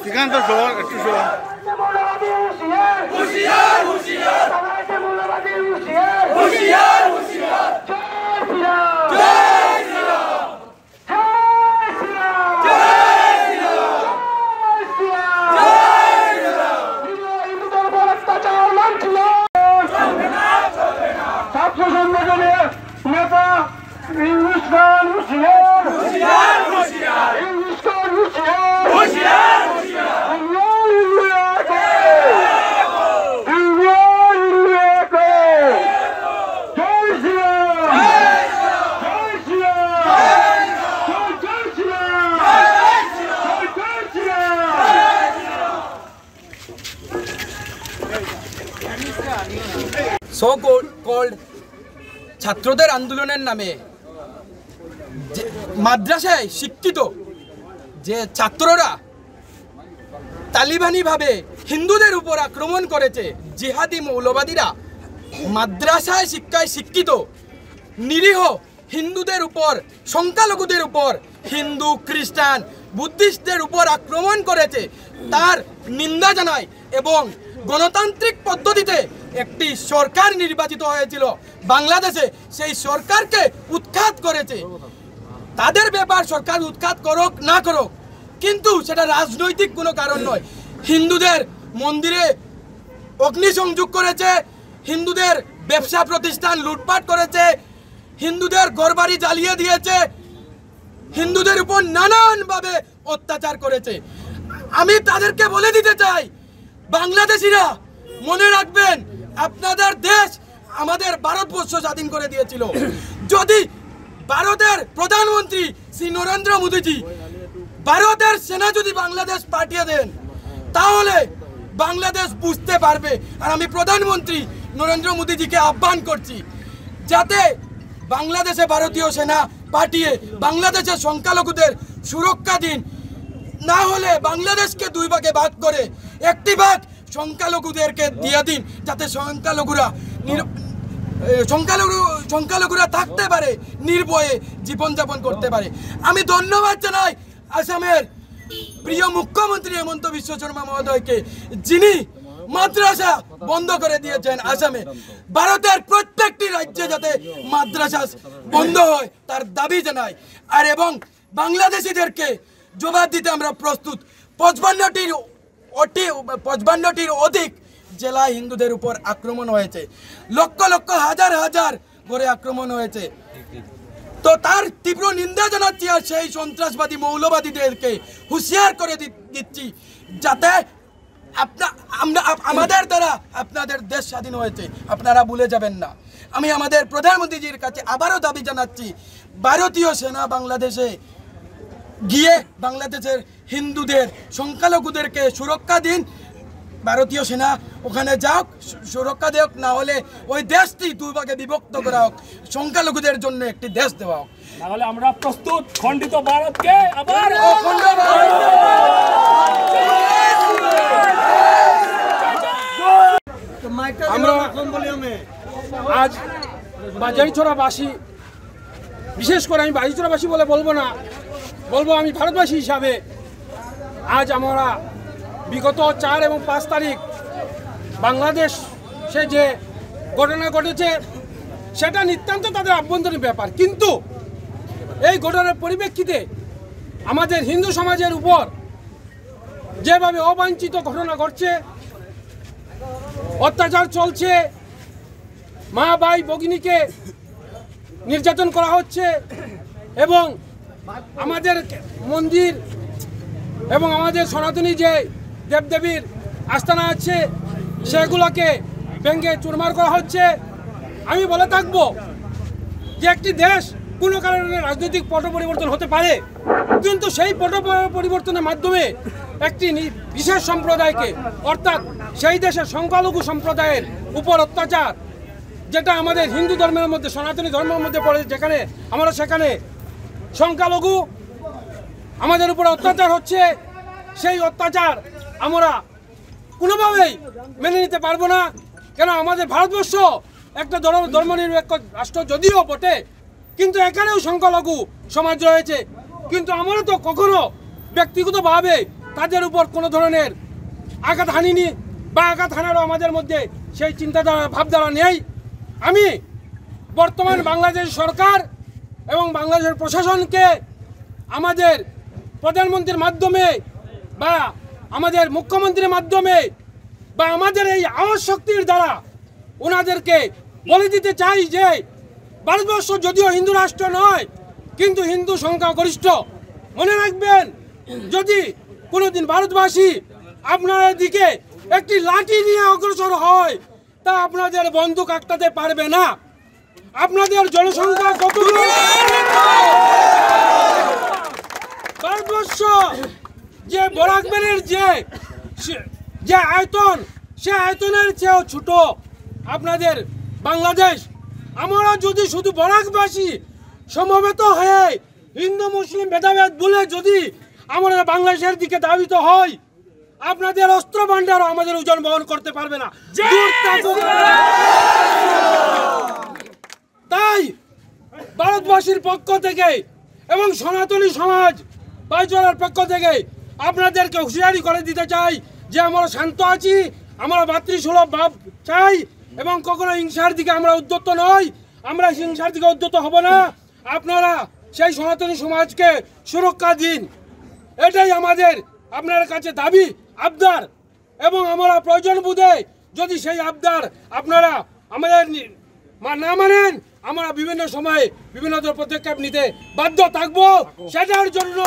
শ্রীকান্ত শোন একটু শোন ছাত্র সংগঠনের নেতা ইংলিশ খান হুশিয়ার ইংলিশ খান হুশিয়ার সো কল্ড ছাত্রদের আন্দোলনের নামে মাদ্রাসায় শিক্ষিত যে ছাত্ররা তালিবানিভাবে হিন্দুদের উপর আক্রমণ করেছে, জিহাদি মৌলবাদীরা মাদ্রাসায় শিক্ষায় শিক্ষিত নিরীহ হিন্দুদের উপর, সংখ্যালঘুদের উপর, হিন্দু খ্রিস্টান বুদ্ধিস্টদের উপর আক্রমণ করেছে, তার নিন্দা জানায় এবং গণতান্ত্রিক পদ্ধতিতে একটি সরকার নির্বাচিত হয়েছিল বাংলাদেশে, সেই সরকারকে উৎখাত করেছে। তাদের ব্যাপার সরকার উৎখাত করুক না করুক, কিন্তু সেটা রাজনৈতিক কোনো কারণ নয়। হিন্দুদের মন্দিরে অগ্নিসংযোগ করেছে, হিন্দুদের ব্যবসা প্রতিষ্ঠান লুটপাট করেছে, হিন্দুদের ঘরবাড়ি জ্বালিয়ে দিয়েছে, হিন্দুদের উপর নানানভাবে অত্যাচার করেছে। আমি তাদেরকে বলে দিতে চাই, বাংলাদেশিরা মনে রাখবেন, আপনাদের দেশ আমাদের ভারতবর্ষ স্বাধীন করে দিয়েছিল। যদি ভারতের প্রধানমন্ত্রী শ্রী নরেন্দ্র মোদীজি ভারতের সেনা যদি বাংলাদেশ পাঠিয়ে দেন, তাহলে বাংলাদেশ বুঝতে পারবে। আর আমি প্রধানমন্ত্রী নরেন্দ্র মোদীজিকে আহ্বান করছি, যাতে বাংলাদেশে ভারতীয় সেনা পাঠিয়ে বাংলাদেশের সংখ্যালঘুদের সুরক্ষা দিন। না হলে বাংলাদেশকে দুই ভাগে ভাগ করে একটি ভাগ সংখ্যালঘুদেরকে দিয়ে দিন, যাতে সংখ্যালঘুরা থাকতে পারে, নির্ভয়ে জীবনযাপন করতে পারে। আমি ধন্যবাদ জানাই আসামের প্রিয় মুখ্যমন্ত্রী হেমন্ত বিশ্ব শর্মা মহোদয়কে, যিনি মাদ্রাসা বন্ধ করে দিয়েছেন আসামে। ভারতের প্রত্যেকটি রাজ্যে যাতে মাদ্রাসা বন্ধ হয় তার দাবি জানাই। আর এবং বাংলাদেশিদেরকে জবাব দিতে আমরা প্রস্তুত। 55টির অধিক জেলায় হিন্দুদের উপর আক্রমণ হয়েছে, লক্ষ লক্ষ হাজার হাজার ঘরে আক্রমণ হয়েছে। তো তার তীব্র নিন্দা জানাচ্ছি, আর সেই সন্ত্রাসবাদী মৌলবাদীদেরকে হুঁশিয়ার করে দিচ্ছি, যাতে আমাদের দ্বারা আপনাদের দেশ স্বাধীন হয়েছে, আপনারা ভুলে যাবেন না। আমি আমাদের প্রধানমন্ত্রীজির কাছে আবারও দাবি জানাচ্ছি, ভারতীয় সেনা বাংলাদেশে গিয়ে বাংলাদেশের হিন্দুদের, সংখ্যালঘুদেরকে সুরক্ষা দিন। ভারতীয় সেনা ওখানে যাওক, সুরক্ষা দেওক, না হলে ওই দেশটি দুই ভাগে বিভক্ত করা হোক, সংখ্যালঘুদের জন্য একটি দেশ দেওয়া হোক। তাহলে আমরা প্রস্তুত খণ্ডিত ভারতকে আবার অখণ্ড আমরা আজ বাজারিছড়াবাসী, বিশেষ করে আমি বাজারিছড়াবাসী বলে বলবো না, বলবো আমি ভারতবাসী হিসাবে, আজ আমরা বিগত 4 এবং 5 তারিখ বাংলাদেশে যে ঘটনা ঘটেছে সেটা নিতান্ত তাদের আভ্যন্তরীণ ব্যাপার, কিন্তু এই ঘটনার পরিপ্রেক্ষিতে আমাদের হিন্দু সমাজের উপর যেভাবে অবাঞ্ছিত ঘটনা ঘটছে, অত্যাচার চলছে, মা ভাই ভগিনীকে নির্যাতন করা হচ্ছে এবং আমাদের মন্দির এবং আমাদের সনাতনী যে দেবদেবীর আস্থানা আছে সেগুলোকে ভেঙে চুরমার করা হচ্ছে। আমি বলে থাকবো যে একটি দেশ কোনো কারণে রাজনৈতিক পট পরিবর্তন হতে পারে, কিন্তু সেই পট পরিবর্তনের মাধ্যমে একটি বিশেষ সম্প্রদায়কে, অর্থাৎ সেই দেশের সংখ্যালঘু সম্প্রদায়ের উপর অত্যাচার, যেটা আমাদের হিন্দু ধর্মের মধ্যে, সনাতনী ধর্মের মধ্যে পড়ে, যেখানে আমরা সেখানে সংখ্যালঘু আমাদের উপর অত্যাচার হচ্ছে, সেই অত্যাচার আমরা কোনোভাবেই মেনে নিতে পারবো না। কেন আমাদের ভারতবর্ষ একটা ধর্মনিরপেক্ষ রাষ্ট্র যদিও বটে, কিন্তু এখানেও সংখ্যালঘু সমাজ রয়েছে, কিন্তু আমরা তো কখনো ব্যক্তিগতভাবে তাদের উপর কোনো ধরনের আঘাত হানিনি বা আঘাত হানারও আমাদের মধ্যে সেই চিন্তাধারা ভাবধারা নেই। আমি বর্তমান বাংলাদেশ সরকার এবং বাংলাদেশের প্রশাসনকে আমাদের প্রধানমন্ত্রীর মাধ্যমে বা আমাদের মুখ্যমন্ত্রীর মাধ্যমে বা আমাদের এই আওয়াজ শক্তির দ্বারা ওনাদেরকে বলে দিতে চাই যে ভারতবর্ষ যদিও হিন্দু রাষ্ট্র নয়, কিন্তু হিন্দু সংখ্যাগরিষ্ঠ। মনে রাখবেন, যদি কোনোদিন ভারতবাসী আপনাদের দিকে একটি লাঠি নিয়ে অগ্রসর হয়, তা আপনাদের বন্দুক আটকাতে পারবে না। আপনাদের জনসংখ্যা কত? ভারতবর্ষ যে বরাক ভ্যালির যে আয়তন, সে আয়তনের চেয়েও ছোট আপনাদের বাংলাদেশ। আমরা যদি শুধু বরাকবাসী সমবেত হয়ে হিন্দু মুসলিম ভেদাভেদ বলে যদি আমরা বাংলাদেশের দিকে ধাবিত হই, আপনাদের অস্ত্র ভান্ডারও আমাদের ওজন বহন করতে পারবে না। তাই ভারতবাসীর পক্ষ থেকে এবং সনাতনী সমাজ ভাইচারার পক্ষ থেকে আপনাদেরকে হুঁশিয়ারি করে দিতে চাই যে আমরা শান্ত আছি, আমরা ভাতৃসুলভ ভাব চাই এবং কখনো হিংসার দিকে আমরা উদ্যত নই। আমরা হিংসার দিকে উদ্যত হব না। আপনারা সেই সনাতনী সমাজকে সুরক্ষা দিন, এটাই আমাদের আপনার কাছে দাবি আবদার। এবং আমরা প্রয়োজন বোধে যদি সেই আবদার আপনারা আমাদের না মানেন, আমরা বিভিন্ন সময়ে বিভিন্ন পদক্ষেপ নিতে বাধ্য থাকবো। সেটার জন্য